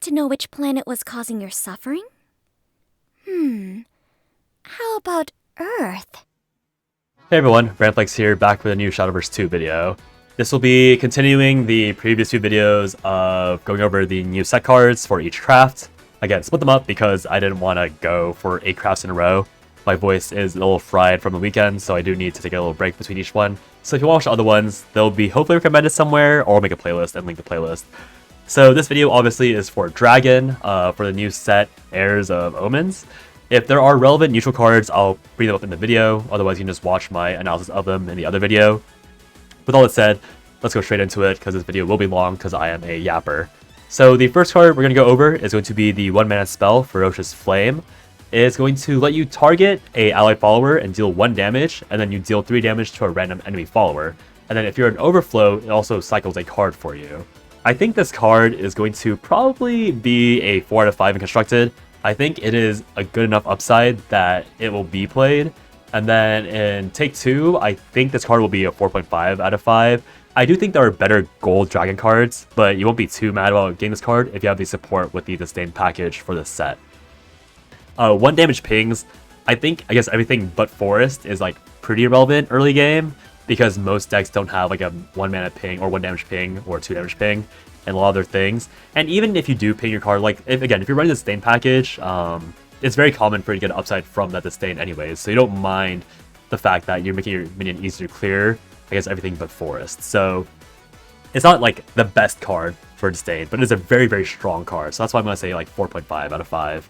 want to know which planet was causing your suffering? How about Earth? Hey everyone, Brandflex here, back with a new Shadowverse 2 video. This will be continuing the previous two videos of going over the new set cards for each craft. Again, split them up because I didn't want to go for 8 crafts in a row. My voice is a little fried from the weekend, so I do need to take a little break between each one. So if you want to watch the other ones, they'll be hopefully recommended somewhere, or I'll make a playlist and link the playlist. So this video obviously is for Dragon, for the new set Heirs of Omens. If there are relevant neutral cards, I'll bring them up in the video, otherwise you can just watch my analysis of them in the other video. With all that said, let's go straight into it, because this video will be long, because I am a yapper. So the first card we're going to go over is going to be the 1-mana spell, Ferocious Flame. It's going to let you target a ally follower and deal 1 damage, and then you deal 3 damage to a random enemy follower. And then if you're an overflow, it also cycles a card for you. I think this card is going to probably be a 4 out of 5 in constructed. I think it is a good enough upside that it will be played. And then in Take 2, I think this card will be a 4.5 out of 5. I do think there are better gold dragon cards, but you won't be too mad about getting this card if you have the support with the Disdain package for this set. 1 damage pings, I guess everything but Forest is like pretty irrelevant early game, because most decks don't have like a 1 mana ping or 1 damage ping or 2 damage ping and a lot of other things. And even if you do ping your card, like if you're running the Disdain package, it's very common for you to get an upside from that Disdain anyways, so you don't mind the fact that you're making your minion easier to clear, I guess everything but Forest. So it's not like the best card for Disdain, but it's a very, very strong card, so that's why I'm going to say like 4.5 out of 5.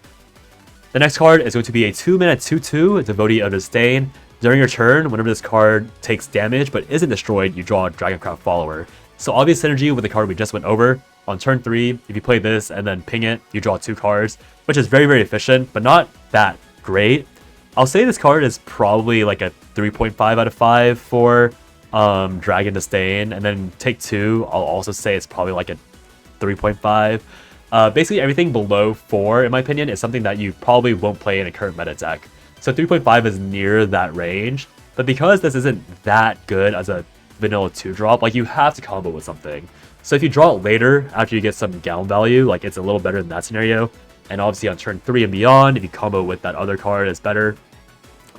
The next card is going to be a 2-mana 2/2 Devotee of Disdain. During your turn, whenever this card takes damage but isn't destroyed, you draw a Dragoncraft follower. So obvious synergy with the card we just went over. On turn 3, if you play this and then ping it, you draw 2 cards, which is very, very efficient, but not that great. I'll say this card is probably like a 3.5 out of 5 for Dragon Disdain, and then Take 2, I'll also say it's probably like a 3.5. Basically everything below 4, in my opinion, is something that you probably won't play in a current meta deck. So 3.5 is near that range, but because this isn't that good as a vanilla 2-drop, like you have to combo with something. So if you draw it later, after you get some Galm value, like it's a little better than that scenario. And obviously on turn 3 and beyond, if you combo with that other card, it's better.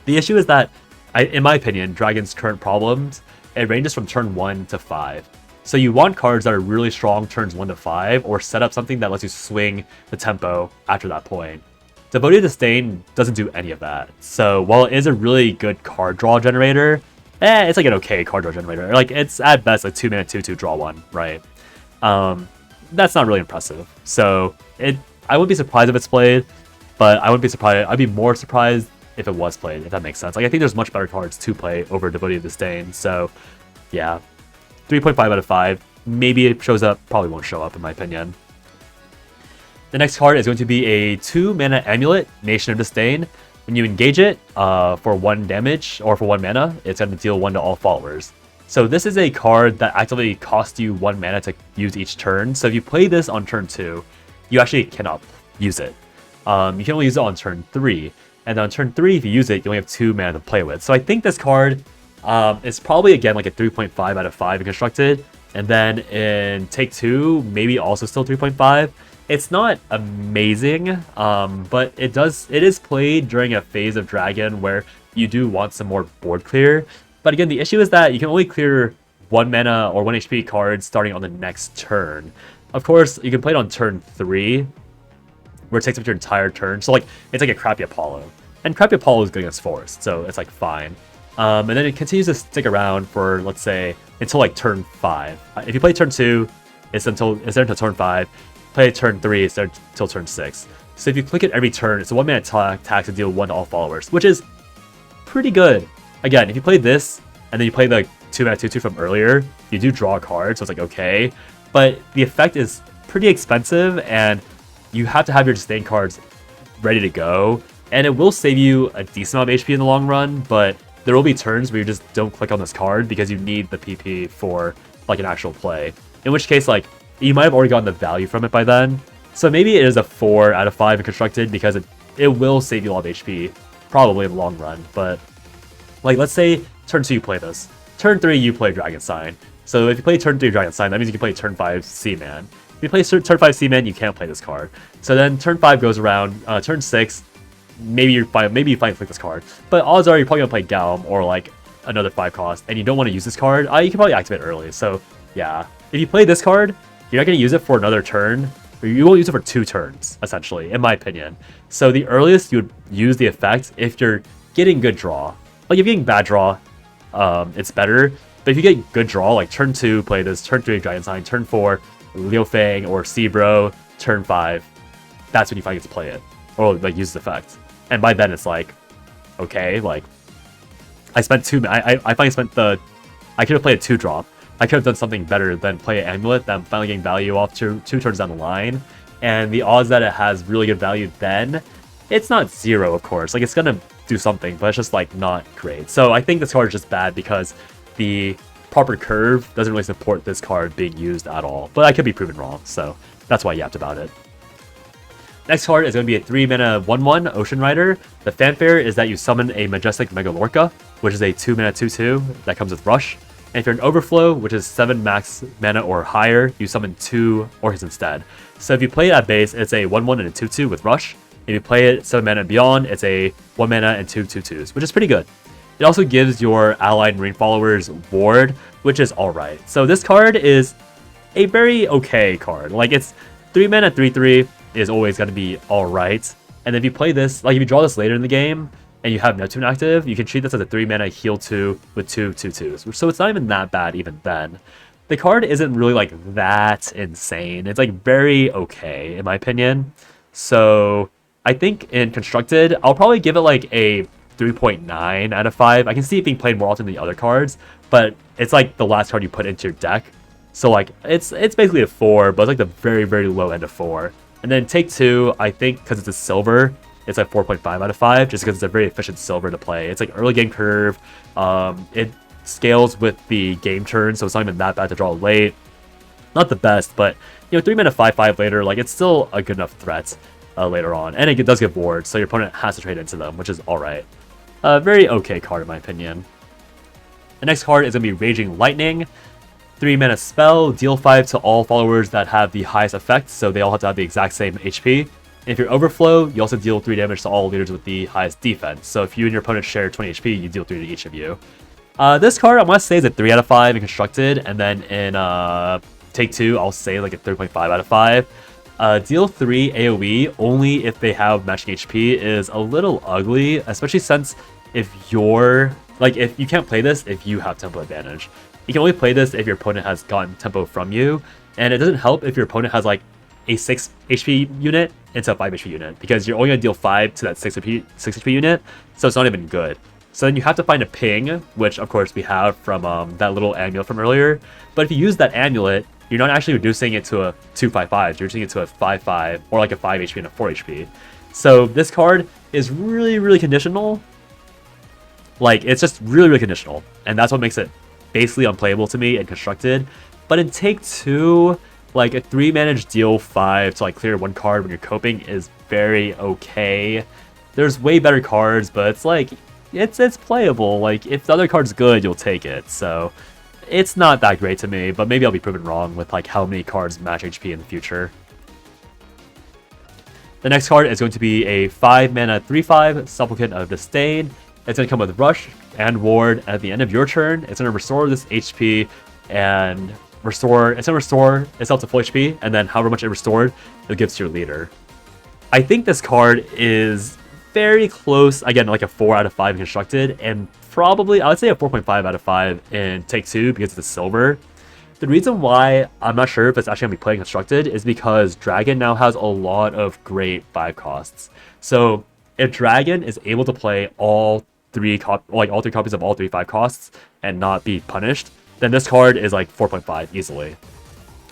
The issue is that, in my opinion, Dragon's current problems, it ranges from turn 1 to 5. So you want cards that are really strong turns 1 to 5, or set up something that lets you swing the tempo after that point. Devotee of Disdain doesn't do any of that. So while it is a really good card draw generator, it's like an okay card draw generator. Like it's at best like 2-mana 2/2 draw 1, right? That's not really impressive. So I wouldn't be surprised if it's played, but I wouldn't be surprised. I'd be more surprised if it was played, if that makes sense. Like I think there's much better cards to play over Devotee of Disdain. So yeah, 3.5 out of 5. Maybe it shows up, probably won't show up in my opinion. The next card is going to be a 2-mana amulet, Nation of Disdain. When you engage it for 1 damage or for 1 mana, it's going to deal 1 to all followers. So this is a card that actively costs you 1 mana to use each turn. So if you play this on turn 2, you actually cannot use it. You can only use it on turn 3. And on turn 3, if you use it, you only have 2 mana to play with. So I think this card is probably, again, like a 3.5 out of 5 in constructed. And then in Take 2, maybe also still 3.5. It's not amazing, but it is played during a phase of Dragon where you do want some more board clear. But again, the issue is that you can only clear 1 mana or 1 HP cards starting on the next turn. Of course, you can play it on turn 3, where it takes up your entire turn. So like it's like a crappy Apollo. And crappy Apollo is good against Forest, so it's like fine. And then it continues to stick around for, let's say, until like turn 5. If you play turn 2, it's there until turn 5. Play turn 3, it's there until turn 6. So if you click it every turn, it's a 1-mana attack to deal 1 to all followers, which is pretty good. Again, if you play this, and then you play the 2-mana 2/2 from earlier, you do draw a card, so it's like okay. But the effect is pretty expensive, and you have to have your Disdain cards ready to go. And it will save you a decent amount of HP in the long run, but there will be turns where you just don't click on this card because you need the PP for like an actual play. In which case, like, you might have already gotten the value from it by then. So maybe it is a 4 out of 5 in constructed because it will save you a lot of HP, probably in the long run. But like, let's say turn 2 you play this. Turn 3 you play Dragon Sign. So if you play turn 3 Dragon Sign, that means you can play turn 5 Seaman. If you play turn 5 Seaman, you can't play this card. So then turn 5 goes around, turn 6, maybe you finally click this card. But odds are you're probably gonna play Galm or like another 5 cost, and you don't want to use this card. You can probably activate early. So yeah, if you play this card, you're not gonna use it for another turn. Or you won't use it for 2 turns, essentially, in my opinion. So the earliest you would use the effect if you're getting good draw. Like if you're getting bad draw, it's better. But if you get good draw, like turn 2, play this, turn 3, Dragon Sign, turn 4, Liufang or Seabro, turn 5, that's when you finally get to play it. Or like use the effect. And by then it's like, okay, like I spent I finally spent I could have played a 2 drop. I could have done something better than play an amulet that I'm finally getting value off two turns down the line. And the odds that it has really good value then, it's not 0, of course. Like it's gonna do something, but it's just like not great. So I think this card is just bad because the proper curve doesn't really support this card being used at all. But I could be proven wrong, so that's why I yapped about it. Next card is going to be a 3-mana 1/1 Ocean Rider. The fanfare is that you summon a Majestic Mega Lorca, which is a 2-mana 2/2 that comes with Rush. And if you're an Overflow, which is 7 max mana or higher, you summon 2 Orcas instead. So if you play it at base, it's a 1/1 and a 2/2 with Rush. If you play it 7 mana and beyond, it's a 1 mana and 2 2/2s, which is pretty good. It also gives your allied Marine followers Ward, which is alright. So this card is a very okay card. Like it's 3 mana 3/3 is always going to be alright. And if you play this, like if you draw this later in the game and you have Neptune active, you can treat this as a 3 mana heal 2 with 2 2/2s. So it's not even that bad even then. The card isn't really like that insane. It's like very okay in my opinion. So I think in Constructed, I'll probably give it like a 3.9 out of 5. I can see it being played more often than the other cards, but it's like the last card you put into your deck. So like it's basically a 4, but it's like the very, very low end of 4. And then Take 2, I think because it's a silver, it's like 4.5 out of 5, just because it's a very efficient silver to play. It's like early game curve. It scales with the game turn, so it's not even that bad to draw late. Not the best, but you know, 3 mana 5/5 later, like it's still a good enough threat later on. And it does give wards, so your opponent has to trade into them, which is alright. Very okay card in my opinion. The next card is going to be Raging Lightning. 3 mana spell, deal 5 to all followers that have the highest effect, so they all have to have the exact same HP. And if you're Overflow, you also deal 3 damage to all leaders with the highest defense. So if you and your opponent share 20 HP, you deal 3 to each of you. This card, I want to say, is a 3 out of 5 in Constructed, and then in Take 2, I'll say like a 3.5 out of 5. Deal 3 AoE only if they have matching HP is a little ugly, especially since if you're like if you can't play this if you have tempo advantage. You can only play this if your opponent has gotten tempo from you, and it doesn't help if your opponent has like a 6 HP unit into a 5 HP unit, because you're only going to deal 5 to that 6 HP unit, so it's not even good. So then you have to find a ping, which of course we have from that little amulet from earlier. But if you use that amulet, you're not actually reducing it to a 2/5/5, you're reducing it to a 5/5 or like a 5 HP and a 4 HP. So this card is really, really conditional. Like, it's just really, really conditional, and that's what makes it basically unplayable to me and Constructed. But in Take 2, like a 3 managed deal 5 to like clear 1 card when you're coping is very okay. There's way better cards, but it's like it's playable. Like if the other card's good, you'll take it. So it's not that great to me, but maybe I'll be proven wrong with like how many cards match HP in the future. The next card is going to be a 5 mana 3/5 Supplicant of Disdain. It's going to come with Rush and Ward. At the end of your turn, it's going to restore this HP and it's going to restore itself to full HP, and then however much it restored, it gives to your leader. I think this card is very close, again, like a 4 out of 5 in Constructed, and probably, I would say a 4.5 out of 5 in Take 2 because it's a silver. The reason why I'm not sure if it's actually going to be playing Constructed is because Dragon now has a lot of great 5 costs. So if Dragon is able to play all 3 copies of all 3 5 costs and not be punished, then this card is like 4.5 easily.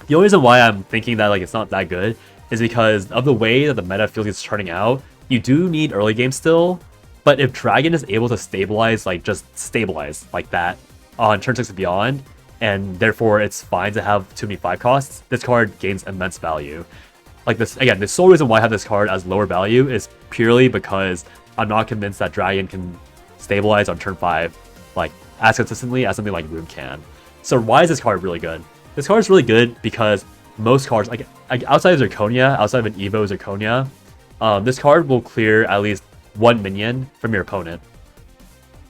The only reason why I'm thinking that like it's not that good is because of the way that the meta feels like it's turning out. You do need early game still, but if Dragon is able to stabilize, like just stabilize like that on turn 6 and beyond, and therefore it's fine to have too many 5 costs, this card gains immense value. Like this, again, the sole reason why I have this card as lower value is purely because I'm not convinced that Dragon can stabilize on turn 5 like as consistently as something like Rune can. So why is this card really good? This card is really good because most cards, like outside of Zirconia, outside of an Evo Zirconia, this card will clear at least 1 minion from your opponent.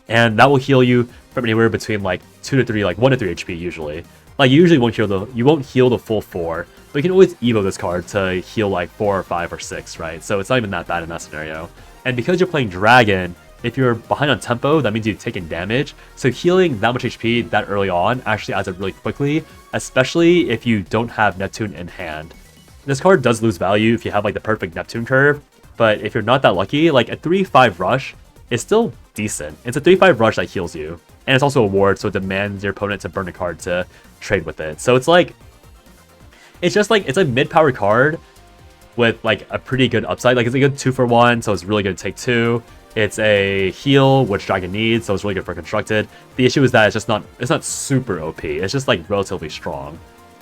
And that will heal you from anywhere between like 2 to 3, like 1 to 3 HP usually. Like you usually won't heal the full 4, but you can always Evo this card to heal like 4 or 5 or 6, right? So it's not even that bad in that scenario. And because you're playing Dragon, if you're behind on tempo, that means you've taken damage. So healing that much HP that early on actually adds up really quickly, especially if you don't have Neptune in hand. This card does lose value if you have like the perfect Neptune curve, but if you're not that lucky, like a 3-5 rush is still decent. It's a 3-5 rush that heals you. And it's also a ward, so it demands your opponent to burn a card to trade with it. So it's like, it's a mid-power card with like a pretty good upside. Like it's a good 2-for-1, so it's really good to take 2. It's a heal, which Dragon needs, so it's really good for Constructed. The issue is that it's not super OP. It's just like relatively strong.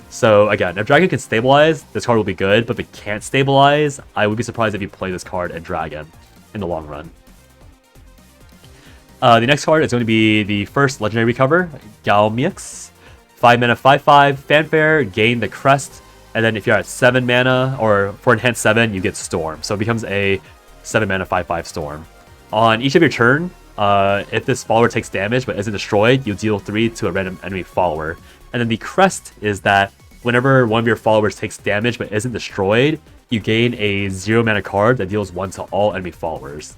So again, if Dragon can stabilize, this card will be good, but if it can't stabilize, I would be surprised if you play this card in Dragon in the long run. The next card is going to be the first legendary recover, Galmieux. 5 mana, 5/5, Fanfare, gain the Crest, and then if you're at 7 mana, or for enhanced 7, you get Storm. So it becomes a 7 mana, 5/5 Storm. On each of your turn, if this follower takes damage but isn't destroyed, you deal 3 to a random enemy follower. And then the Crest is that whenever one of your followers takes damage but isn't destroyed, you gain a 0 mana card that deals 1 to all enemy followers.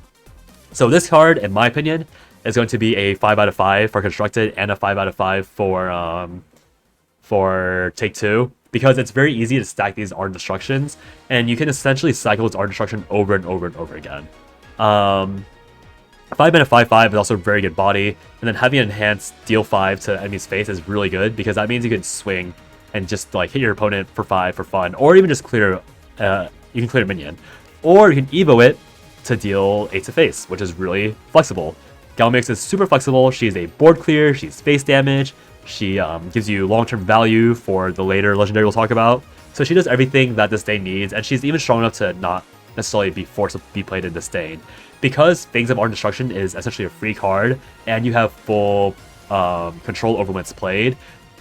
So this card, in my opinion, is going to be a 5 out of 5 for Constructed and a 5 out of 5 for Take 2, because it's very easy to stack these Ardent Destructions, and you can essentially cycle its Ardent Destruction over and over and over again. 5 mana 5/5 is also a very good body, and then having enhanced deal 5 to enemy's face is really good, because that means you can swing and just like hit your opponent for 5 for fun, or even just clear, you can clear a minion. Or you can Evo it to deal 8 to face, which is really flexible. Galmieux is super flexible. She's a board clear, she's face damage, she gives you long-term value for the later legendary we'll talk about. So she does everything that Disdain needs, and she's even strong enough to not necessarily be forced to be played in Disdain. Because Fangs of Ardent Destruction is essentially a free card, and you have full control over when it's played,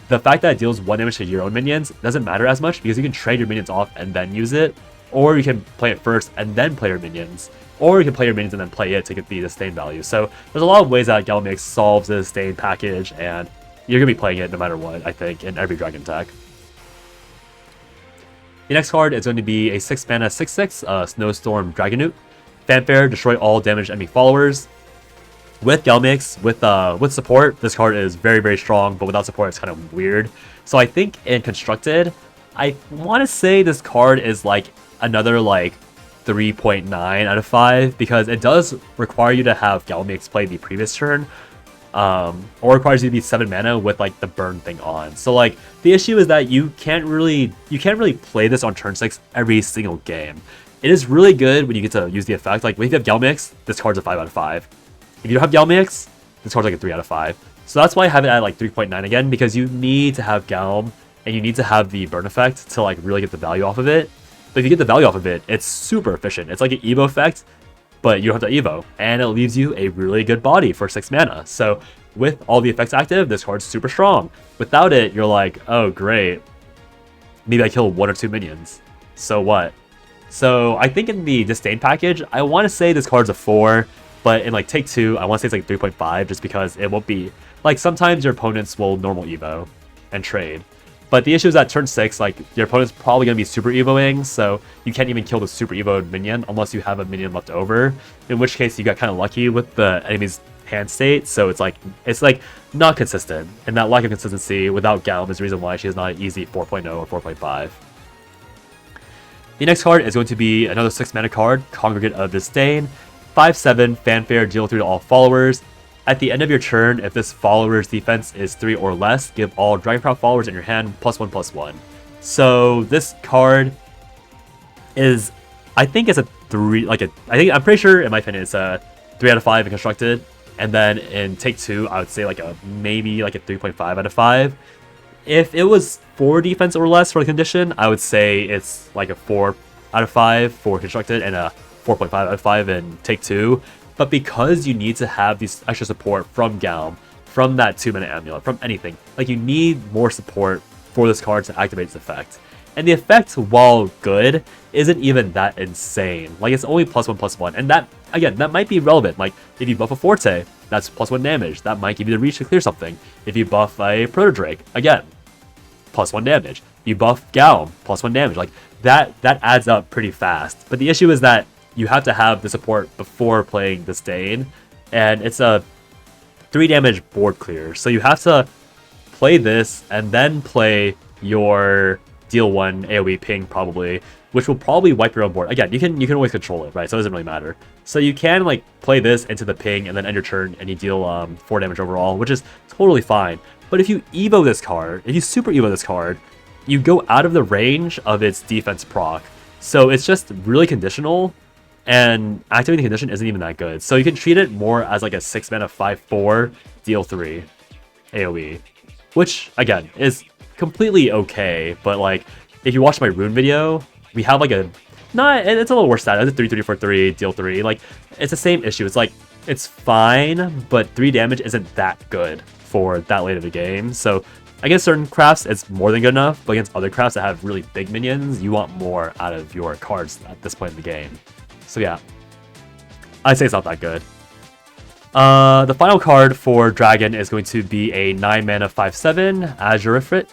the fact that it deals 1 damage to your own minions doesn't matter as much, because you can trade your minions off and then use it, or you can play it first and then play your minions, or you can play your minions and then play it to get the Disdain value. So there's a lot of ways that Galmieux solves the Disdain package, and you're going to be playing it no matter what, I think, in every Dragon deck. The next card is going to be a 6 mana 6/6 Snowstorm Dragonewt. Fanfare, destroy all damaged enemy followers. With Galmieux, with support, this card is very, very strong, but without support, it's kind of weird. So I think in Constructed, I want to say this card is like another like 3.9 out of 5, because it does require you to have Galmieux play the previous turn, or requires you to be 7 mana with like the burn thing on. So like the issue is that you can't really play this on turn 6 every single game. It is really good when you get to use the effect. Like, if you have Galmieux, this card's a 5 out of 5. If you don't have Galmieux, this card's like a 3 out of 5. So that's why I have it at like 3.9 again, because you need to have Galm, and you need to have the burn effect to like really get the value off of it. But if you get the value off of it, it's super efficient. It's like an Evo effect, but you don't have to Evo, and it leaves you a really good body for 6 mana. So with all the effects active, this card's super strong. Without it, you're like, oh great, maybe I kill 1 or 2 minions. So what? So I think in the Disdain package, I want to say this card's a 4, but in like Take 2, I want to say it's like 3.5, just because it won't be, like sometimes your opponents will normal Evo and trade. But the issue is that turn 6, like your opponent's probably going to be super Evoing, so you can't even kill the super Evoed minion unless you have a minion left over, in which case you got kind of lucky with the enemy's hand state, so it's like not consistent. And that lack of consistency without Galm is the reason why she's not an easy 4.0 or 4.5. The next card is going to be another 6 mana card, Congregant of Disdain. 5/7, Fanfare, deal 3 to all followers. At the end of your turn, if this follower's defense is 3 or less, give all Dragonprow followers in your hand +1/+1. So this card is, I think it's a 3, I'm pretty sure in my opinion it's a 3 out of 5 in Constructed. And then in Take 2, I would say maybe like a 3.5 out of 5. If it was 4 defense or less for the condition, I would say it's like a 4 out of 5 for Constructed and a 4.5 out of 5 in Take 2. But because you need to have these extra support from Galm, from that 2 mana amulet, from anything, like you need more support for this card to activate its effect. And the effect, while good, isn't even that insane. Like, it's only +1/+1. And that, again, that might be relevant. Like, if you buff a Forte, that's +1 damage. That might give you the reach to clear something. If you buff a Proto-Drake, again, +1 damage. You buff Galm, +1 damage. Like, that adds up pretty fast. But the issue is that you have to have the support before playing Disdain. And it's a 3 damage board clear. So you have to play this and then play your deal 1 AoE ping probably, which will probably wipe your own board. Again, you can always control it, right? So it doesn't really matter. So you can like play this into the ping and then end your turn and you deal 4 damage overall, which is totally fine. But if you evo this card, if you super evo this card, you go out of the range of its defense proc. So it's just really conditional, and activating the condition isn't even that good. So you can treat it more as like a 6 mana 5/4 deal 3 AoE, which again is completely okay. But like if you watch my rune video, we have like it's a little worse stat. It's a 3/3/4/3 deal 3. Like it's the same issue. It's like it's fine, but 3 damage isn't that good for that late of the game. So against certain crafts, it's more than good enough, but against other crafts that have really big minions, you want more out of your cards at this point in the game. So yeah, I'd say it's not that good. The final card for Dragon is going to be a 9 mana 5/7 Azurifrit.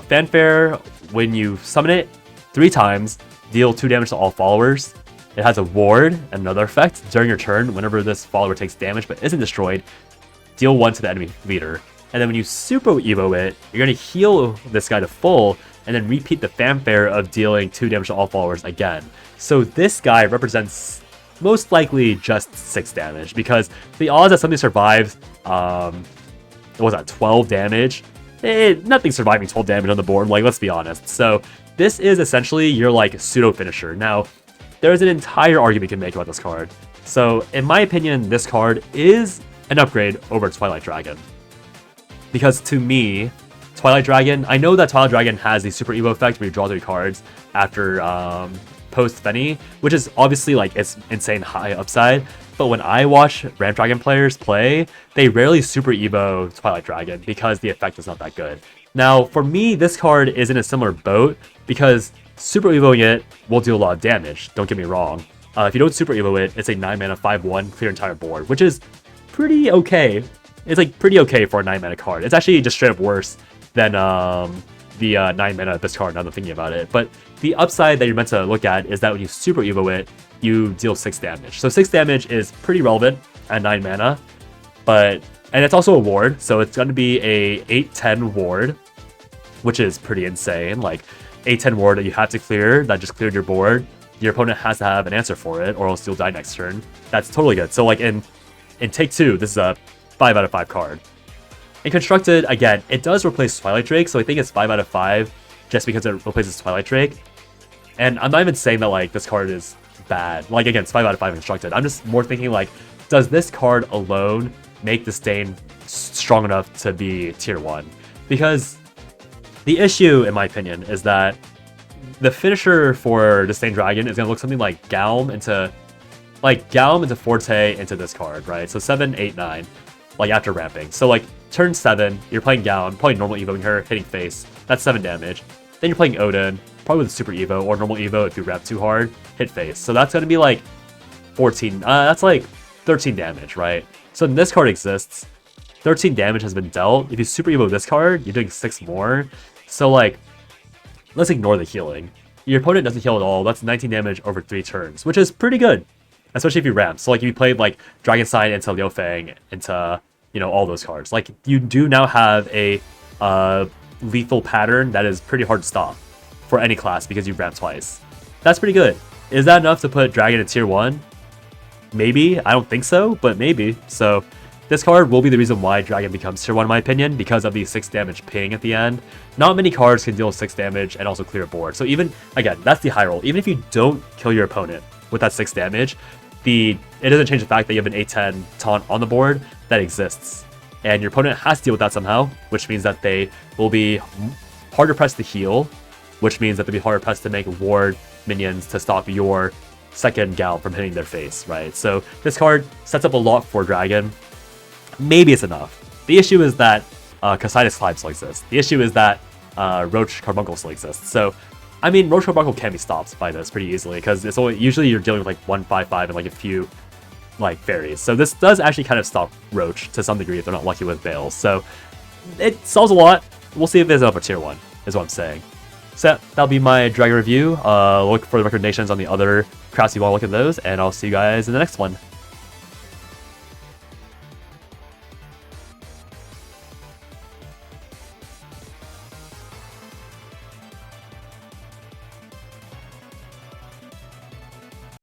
Fanfare, when you summon it 3 times, deal 2 damage to all followers. It has a ward and another effect. During your turn, whenever this follower takes damage but isn't destroyed, deal 1 to the enemy leader. And then when you super evo it, you're going to heal this guy to full, and then repeat the fanfare of dealing 2 damage to all followers again. So this guy represents most likely just 6 damage, because the odds that something survives, what was that, 12 damage? Nothing surviving 12 damage on the board, like, let's be honest. So this is essentially your, like, pseudo-finisher. Now, there's an entire argument you can make about this card. So, in my opinion, this card is an upgrade over Twilight Dragon. Because to me, Twilight Dragon, I know that Twilight Dragon has the Super Evo effect where you draw 3 cards after post Fenny, which is obviously like it's insane high upside. But when I watch Ramp Dragon players play, they rarely Super Evo Twilight Dragon because the effect is not that good. Now, for me, this card is in a similar boat because Super Evoing it will do a lot of damage, don't get me wrong. If you don't Super Evo it, it's a 9 mana 5/1 clear entire board, which is pretty okay. It's like pretty okay for a 9 mana card. It's actually just straight up worse than the 9 mana Abyss card, now that I'm thinking about it. But the upside that you're meant to look at is that when you Super Evo it, you deal 6 damage. So 6 damage is pretty relevant at 9 mana, and it's also a ward, so it's going to be a 8/10 ward, which is pretty insane. Like 8/10 ward that you have to clear, that just cleared your board. Your opponent has to have an answer for it, or else you'll die next turn. That's totally good. So like in Take 2, this is a 5 out of 5 card. In Constructed, again, it does replace Twilight Drake, so I think it's 5 out of 5 just because it replaces Twilight Drake. And I'm not even saying that like this card is bad. Like again, it's 5 out of 5 in Constructed. I'm just more thinking like, does this card alone make Disdain strong enough to be tier 1? Because the issue, in my opinion, is that the finisher for Disdain Dragon is going to look something like Galm into Forte into this card, right? So 7, 8, 9, like after ramping. So like turn 7, you're playing Galm, probably normal evoing her, hitting face. That's 7 damage. Then you're playing Odin, probably with Super Evo or normal Evo if you ramp too hard, hit face. So that's going to be like 14, that's like 13 damage, right? So this card exists. 13 damage has been dealt. If you Super Evo this card, you're doing 6 more. So like, let's ignore the healing. Your opponent doesn't heal at all. That's 19 damage over 3 turns, which is pretty good. Especially if you ramp. So like if you played like Dragon Sign into Liufang, into, you know, all those cards. Like you do now have a lethal pattern that is pretty hard to stop for any class because you've ramped twice. That's pretty good. Is that enough to put Dragon at tier 1? Maybe. I don't think so, but maybe. So this card will be the reason why Dragon becomes tier 1 in my opinion, because of the 6 damage ping at the end. Not many cards can deal 6 damage and also clear a board. So even, again, that's the high roll. Even if you don't kill your opponent with that 6 damage, it doesn't change the fact that you have an 8/10 taunt on the board that exists. And your opponent has to deal with that somehow, which means that they will be harder pressed to heal, which means that they'll be harder pressed to make ward minions to stop your second Gal from hitting their face, right? So this card sets up a lot for Dragon. Maybe it's enough. The issue is that Casitas Climb still exists. The issue is that Roach Carbuncle still exists. So, I mean, Roach Carbuncle can be stopped by this pretty easily, because it's only, usually you're dealing with like 1/5/5 and like a few like fairies. So this does actually kind of stop Roach to some degree if they're not lucky with Bales. So it solves a lot. We'll see if there's another tier 1, is what I'm saying. So that'll be my Dragon review. Look for the recommendations on the other crafts you want to look at those, and I'll see you guys in the next one.